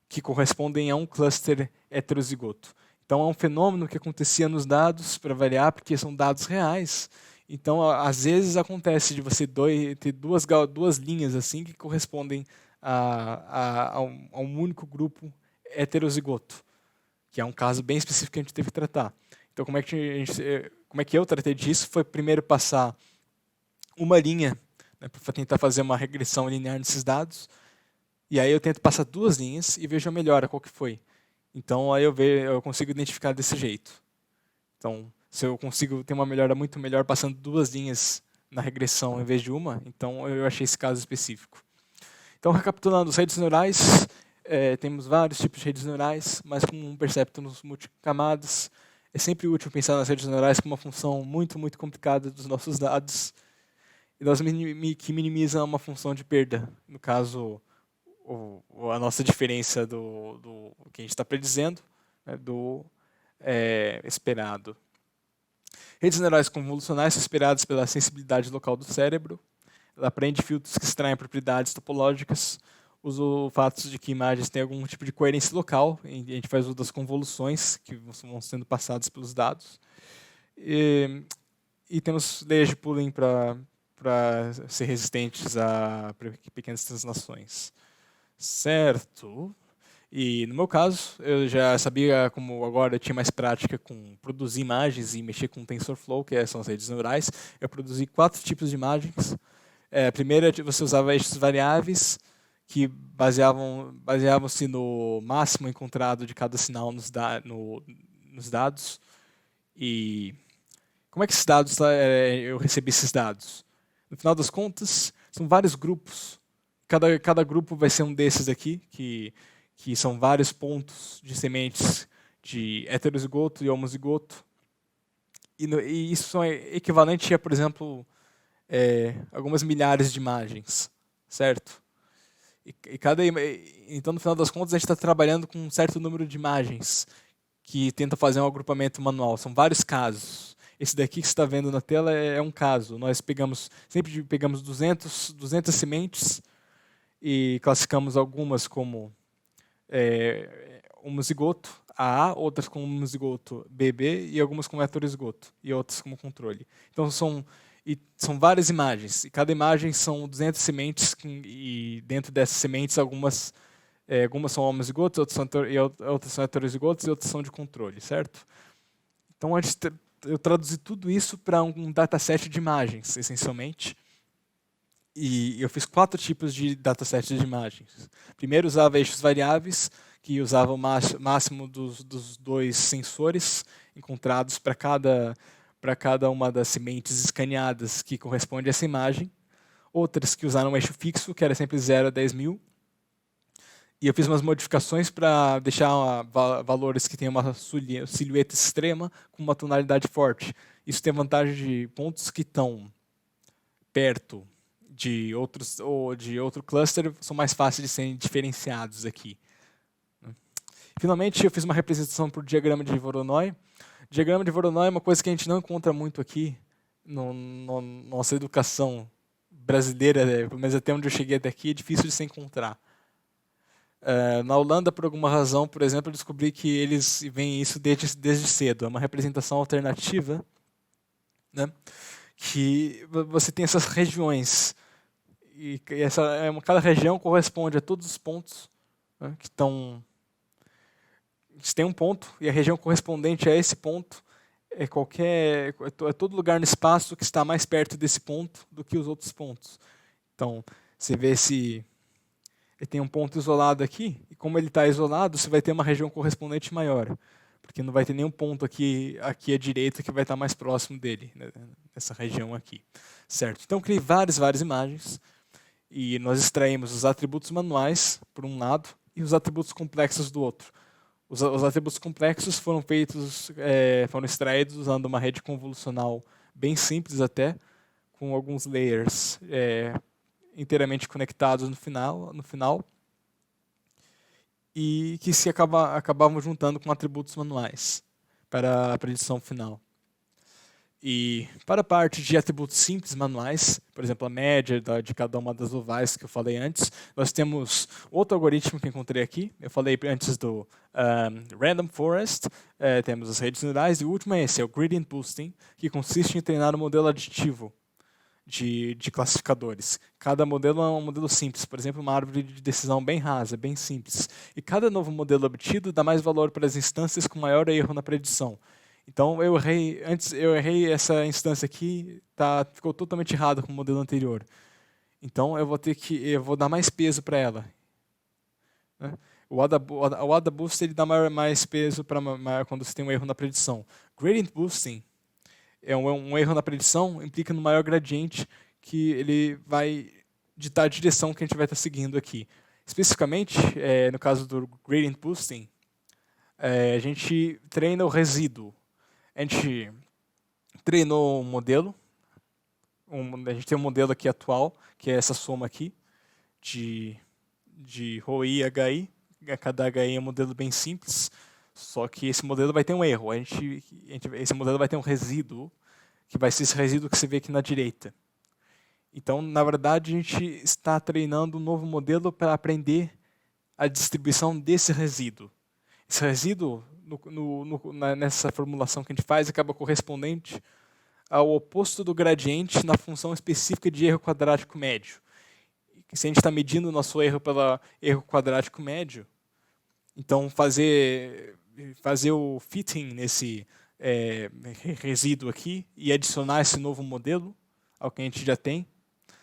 que correspondem a um cluster heterozigoto. Então, é um fenômeno que acontecia nos dados, para variar, porque são dados reais. Então, às vezes acontece de você ter duas linhas assim que correspondem a um único grupo heterozigoto, que é um caso bem específico que a gente teve que tratar. Então, como é que eu tratei disso? Foi primeiro passar uma linha, né, para tentar fazer uma regressão linear nesses dados, e aí eu tento passar duas linhas e vejo a melhora, qual que foi. Então, aí eu consigo identificar desse jeito. Então, se eu consigo ter uma melhora muito melhor passando duas linhas na regressão em vez de uma, então eu achei esse caso específico. Então, recapitulando, as redes neurais, temos vários tipos de redes neurais, mas com um perceptron multicamadas. É sempre útil pensar nas redes neurais como uma função muito, muito complicada dos nossos dados. E nós que minimiza uma função de perda. No caso, a nossa diferença do que a gente está predizendo, né, do esperado. Redes neurais convolucionais são inspiradas pela sensibilidade local do cérebro. Ela aprende filtros que extraem propriedades topológicas, usa o fato de que imagens têm algum tipo de coerência local, e a gente faz uso das convoluções que vão sendo passadas pelos dados. E temos layers de pooling para para ser resistentes a pequenas translações. Certo. E no meu caso, eu já sabia como agora eu tinha mais prática com produzir imagens e mexer com TensorFlow, que são as redes neurais. Eu produzi 4 tipos de imagens. A primeira, você usava eixos variáveis, que baseavam-se no máximo encontrado de cada sinal nos dados. E como é que esses dados, eu recebi esses dados? No final das contas, são vários grupos. Cada grupo vai ser um desses aqui, que são vários pontos de sementes de heterozigoto e homozigoto. E isso é equivalente a, por exemplo, algumas milhares de imagens, certo? Então, no final das contas, a gente está trabalhando com um certo número de imagens que tenta fazer um agrupamento manual. São vários casos. Esse daqui que você está vendo na tela é um caso. Nós sempre pegamos 200 sementes e classificamos algumas como homozigoto AA, outras como homozigoto BB e algumas como heterozigoto e outras como controle. Então são várias imagens e cada imagem são 200 sementes e dentro dessas sementes algumas são homozigotos, outras são heterozigotos e outras são de controle, certo? Então eu traduzi tudo isso para um dataset de imagens, essencialmente. E eu fiz 4 tipos de datasets de imagens. Primeiro usava eixos variáveis, que usava o máximo dos 2 sensores encontrados para cada uma das sementes escaneadas que corresponde a essa imagem. Outras que usaram um eixo fixo, que era sempre 0 a 10.000. E eu fiz umas modificações para deixar valores que têm uma silhueta extrema com uma tonalidade forte. Isso tem a vantagem de pontos que estão perto de outro cluster são mais fáceis de serem diferenciados aqui. Finalmente, eu fiz uma representação por diagrama de Voronoi. Diagrama de Voronoi é uma coisa que a gente não encontra muito aqui na nossa educação brasileira, pelo menos até onde eu cheguei até aqui, é difícil de se encontrar. Na Holanda, por alguma razão, por exemplo, eu descobri que eles veem isso desde cedo. É uma representação alternativa, né? Que você tem essas regiões. E cada região corresponde a todos os pontos, né, que estão... Você tem um ponto, e a região correspondente a esse ponto é todo lugar no espaço que está mais perto desse ponto do que os outros pontos. Então, você vê se ele tem um ponto isolado aqui, e como ele está isolado, você vai ter uma região correspondente maior, porque não vai ter nenhum ponto aqui à direita que vai estar mais próximo dele, né, nessa região aqui. Certo? Então, eu criei várias várias e nós extraímos os atributos manuais, por um lado, e os atributos complexos do outro. Os atributos complexos foram extraídos usando uma rede convolucional bem simples até, com alguns layers inteiramente conectados no final e que acabavam juntando com atributos manuais para a predição final. E para a parte de atributos simples manuais, por exemplo, a média de cada uma das ovais que eu falei antes, nós temos outro algoritmo que encontrei aqui. Eu falei antes do Random Forest, temos as redes neurais, e o último é esse, é o Gradient Boosting, que consiste em treinar um modelo aditivo de classificadores. Cada modelo é um modelo simples, por exemplo, uma árvore de decisão bem rasa, bem simples. E cada novo modelo obtido dá mais valor para as instâncias com maior erro na predição. Então eu errei essa instância aqui, ficou totalmente errado com o modelo anterior. Então eu vou dar mais peso para ela. Né? O ADA Boost ele dá mais peso quando você tem um erro na predição. Gradient Boosting é um erro na predição, implica no maior gradiente que ele vai ditar a direção que a gente vai estar seguindo aqui. Especificamente, no caso do Gradient Boosting, a gente treina o resíduo. A gente treinou um modelo, a gente tem um modelo aqui atual, que é essa soma aqui, de ρi e HI. Cada HI é um modelo bem simples, só que esse modelo vai ter um erro. Esse modelo vai ter um resíduo, que vai ser esse resíduo que você vê aqui na direita. Então, na verdade, a gente está treinando um novo modelo para aprender a distribuição desse resíduo. Esse resíduo, nessa formulação que a gente faz, acaba correspondente ao oposto do gradiente na função específica de erro quadrático médio. Se a gente está medindo o nosso erro pelo erro quadrático médio, então fazer o fitting nesse resíduo aqui e adicionar esse novo modelo ao que a gente já tem,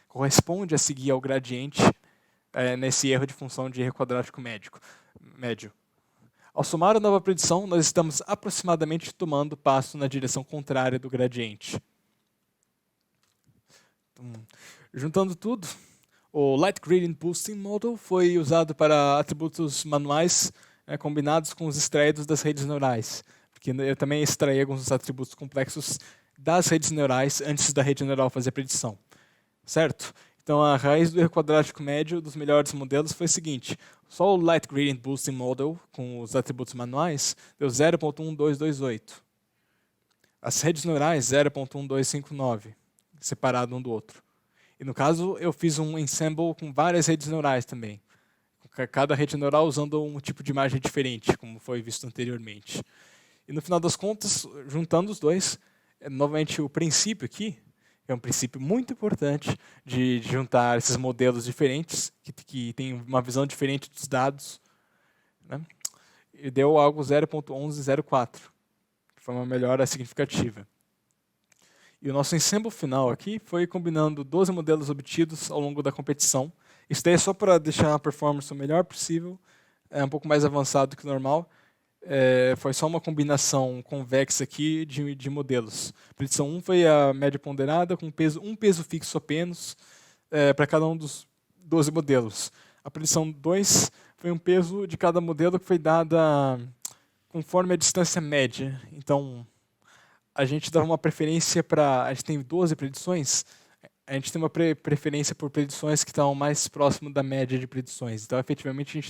corresponde a seguir ao gradiente nesse erro de função de erro quadrático médio. Ao somar a nova predição, nós estamos aproximadamente tomando passo na direção contrária do gradiente. Então, juntando tudo, o Light Gradient Boosting Model foi usado para atributos manuais combinados com os extraídos das redes neurais, porque eu também extraí alguns atributos complexos das redes neurais antes da rede neural fazer a predição. Certo? Então, a raiz do erro quadrático médio dos melhores modelos foi o seguinte: só o Light Gradient Boosting Model, com os atributos manuais, deu 0.1228. As redes neurais, 0.1259, separado um do outro. E no caso, eu fiz um ensemble com várias redes neurais também. Cada rede neural usando um tipo de imagem diferente, como foi visto anteriormente. E no final das contas, juntando os dois, novamente o princípio aqui, é um princípio muito importante de juntar esses modelos diferentes, que têm uma visão diferente dos dados, né? E deu algo 0.1104, que foi uma melhora significativa. E o nosso ensemble final aqui foi combinando 12 modelos obtidos ao longo da competição. Isso daí é só para deixar a performance o melhor possível, é um pouco mais avançado que o normal. Foi só uma combinação convexa aqui de modelos. A predição 1 foi a média ponderada, com um peso fixo apenas para cada um dos 12 modelos. A predição 2 foi um peso de cada modelo que foi dada conforme a distância média. Então, a gente dava uma preferência para... A gente tem 12 predições, a gente tem uma preferência por predições que estão mais próximo da média de predições. Então, efetivamente, eu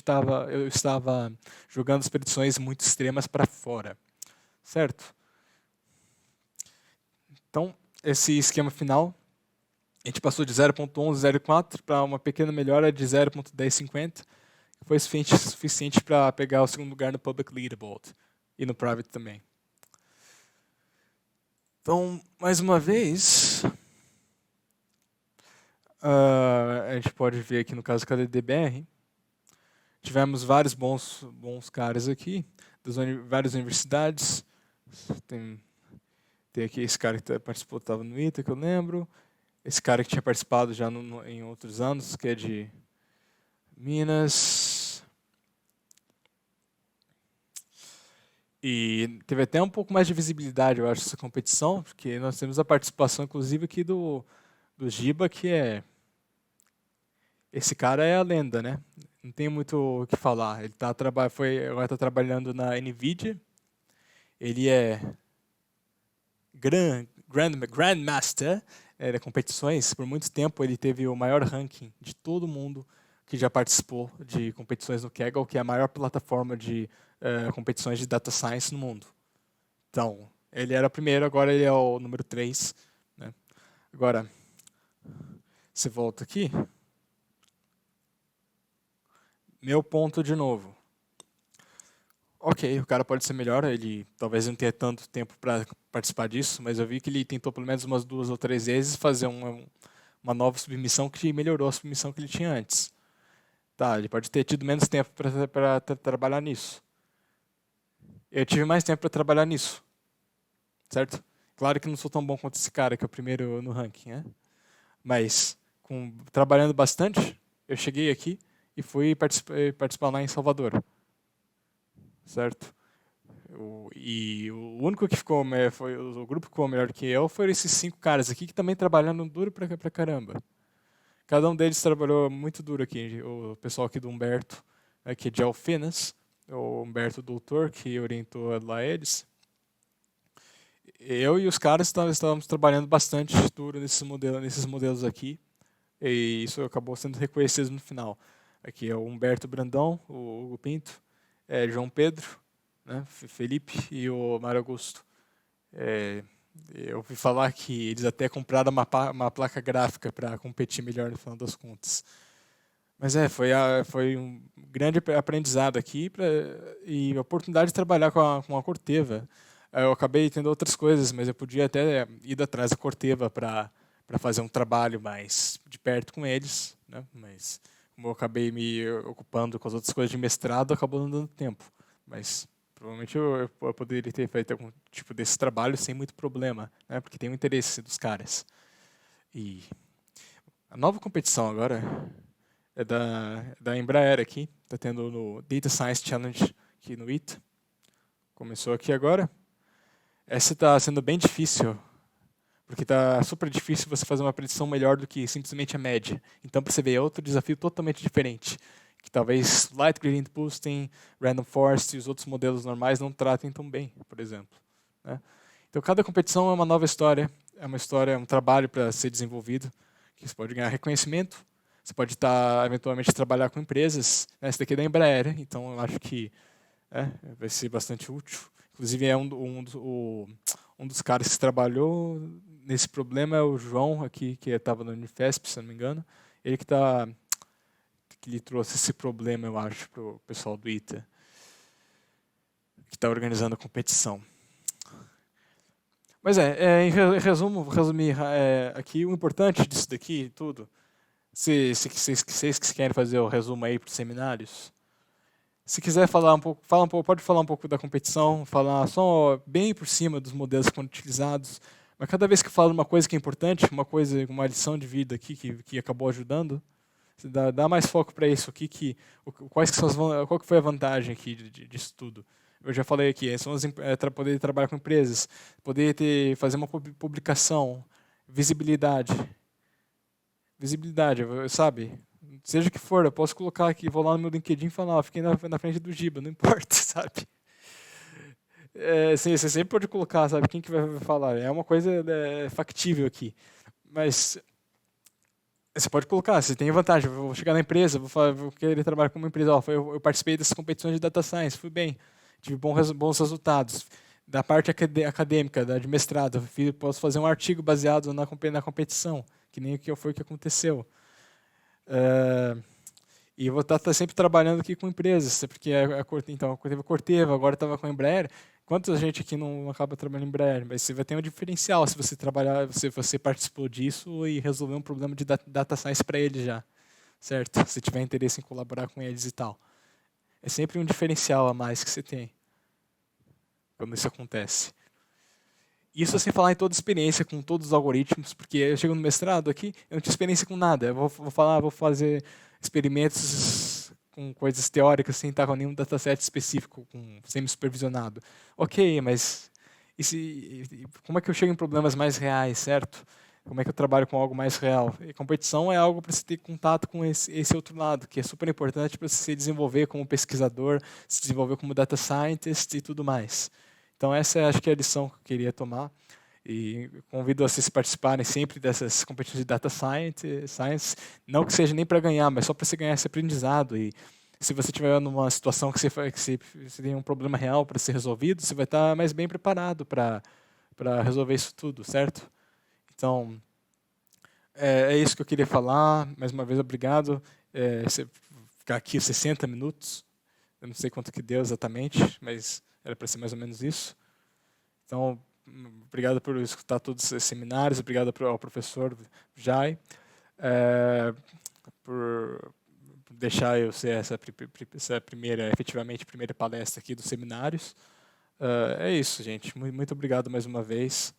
estava jogando as predições muito extremas para fora. Certo? Então, esse esquema final, a gente passou de 0.1104 para uma pequena melhora de 0.1050, que foi suficiente para pegar o segundo lugar no Public Leaderboard e no Private também. Então, mais uma vez... a gente pode ver aqui no caso da DBR, tivemos vários bons caras aqui, das várias universidades. Tem aqui esse cara que participou, estava no ITA, que eu lembro. Esse cara que tinha participado já em outros anos, que é de Minas. E teve até um pouco mais de visibilidade, eu acho, essa competição, porque nós temos a participação, inclusive, aqui do Giba, que é... Esse cara é a lenda, né? Não tem muito o que falar. Ele agora está trabalhando na NVIDIA. Ele é Grandmaster de competições. Por muito tempo ele teve o maior ranking de todo mundo que já participou de competições no Kaggle, que é a maior plataforma de competições de data science no mundo. Então, ele era o primeiro, agora ele é o número 3. Né? Agora, você volta aqui. Meu ponto de novo. Ok, o cara pode ser melhor, ele talvez não tenha tanto tempo para participar disso, mas eu vi que ele tentou pelo menos umas 2 ou 3 vezes fazer uma nova submissão que melhorou a submissão que ele tinha antes. Tá, ele pode ter tido menos tempo para trabalhar nisso. Eu tive mais tempo para trabalhar nisso. Certo? Claro que não sou tão bom quanto esse cara, que é o primeiro no ranking, né? Mas, trabalhando bastante, eu cheguei aqui e fui participar lá em Salvador. Certo? E o único que ficou, o grupo que ficou melhor que eu, foram esses 5 caras aqui que também trabalharam duro pra caramba. Cada um deles trabalhou muito duro aqui. O pessoal aqui do Humberto, aqui de Alfenas, o Humberto Doutor, que orientou lá eles. Eu e os caras estávamos trabalhando bastante duro nesses modelos aqui. E isso acabou sendo reconhecido no final. Aqui é o Humberto Brandão, o Hugo Pinto, João Pedro, né, Felipe e o Mário Augusto. Eu ouvi falar que eles até compraram uma placa gráfica para competir melhor no final das contas. Mas foi um grande aprendizado aqui e a oportunidade de trabalhar com a Corteva. Eu acabei tendo outras coisas, mas eu podia até ir atrás da Corteva para fazer um trabalho mais de perto com eles, né? Mas como eu acabei me ocupando com as outras coisas de mestrado, acabou não dando tempo. Mas provavelmente eu poderia ter feito algum tipo desse trabalho sem muito problema, né? Porque tem o interesse dos caras. E a nova competição agora é da Embraer aqui, está tendo no Data Science Challenge aqui no ITA. Começou aqui agora. Essa está sendo bem difícil, porque está super difícil você fazer uma predição melhor do que simplesmente a média. Então, para você ver, é outro desafio totalmente diferente, que talvez Light Gradient Boosting, Random Forest e os outros modelos normais não tratem tão bem, por exemplo, né? Então, cada competição é uma nova história, é um trabalho para ser desenvolvido, que você pode ganhar reconhecimento, você pode eventualmente trabalhar com empresas, né? Esse daqui é da Embraer, então eu acho que vai ser bastante útil. Inclusive, um dos caras que trabalhou nesse problema é o João, aqui, que estava na Unifesp, se não me engano. Ele que lhe trouxe esse problema, eu acho, para o pessoal do ITA, que está organizando a competição. Mas em resumo, vou resumir aqui, o importante disso daqui tudo, se vocês que querem fazer o resumo aí para os seminários, se quiser falar um pouco, pode falar um pouco da competição, falar só bem por cima dos modelos que foram utilizados, mas cada vez que fala uma coisa que é importante, uma lição de vida aqui que acabou ajudando, você dá mais foco para isso. Qual que foi a vantagem aqui disso tudo? Eu já falei aqui, poder trabalhar com empresas, poder fazer uma publicação, visibilidade, sabe? Seja o que for, eu posso colocar aqui, vou lá no meu LinkedIn e falar, fiquei na frente do Giba, não importa, sabe? Você sempre pode colocar, sabe, quem que vai falar. É uma coisa factível aqui. Mas você pode colocar, você tem vantagem. Eu vou chegar na empresa, vou querer trabalhar com uma empresa. Eu participei dessas competições de Data Science, fui bem, tive bons resultados. Da parte acadêmica, de mestrado, posso fazer um artigo baseado na competição, que nem foi o que aconteceu. E eu vou estar sempre trabalhando aqui com empresas, porque então, eu teve a Corteva, agora estava com a Embraer. Quanta gente aqui não acaba trabalhando em Embraer? Mas você vai ter um diferencial se você trabalhar, se você participou disso e resolver um problema de data science para eles já, certo? Se tiver interesse em colaborar com eles e tal. É sempre um diferencial a mais que você tem quando isso acontece. Isso sem falar em toda a experiência com todos os algoritmos, porque eu chego no mestrado aqui, eu não tinha experiência com nada. Eu vou fazer experimentos com coisas teóricas sem estar com nenhum dataset específico, semi-supervisionado. Ok, mas como é que eu chego em problemas mais reais, certo? Como é que eu trabalho com algo mais real? E competição é algo para você ter contato com esse outro lado, que é super importante para você se desenvolver como pesquisador, se desenvolver como data scientist e tudo mais. Então essa acho que é a lição que eu queria tomar. E convido vocês a participarem sempre dessas competições de data science, não que seja nem para ganhar, mas só para você ganhar esse aprendizado. E se você estiver numa situação que você tem um problema real para ser resolvido, você vai estar mais bem preparado para resolver isso tudo, certo? Então, é isso que eu queria falar. Mais uma vez, obrigado. Você ficar aqui 60 minutos, eu não sei quanto que deu exatamente, mas era para ser mais ou menos isso. Então, obrigado por escutar todos os seminários, obrigado ao professor Jai por deixar eu ser essa efetivamente primeira palestra aqui dos seminários. É isso, gente. Muito obrigado mais uma vez.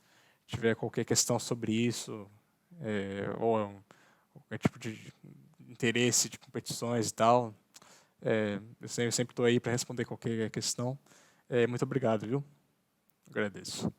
Se tiver qualquer questão sobre isso, ou qualquer tipo de interesse de competições e tal, eu sempre estou aí para responder qualquer questão. Muito obrigado, viu? Agradeço.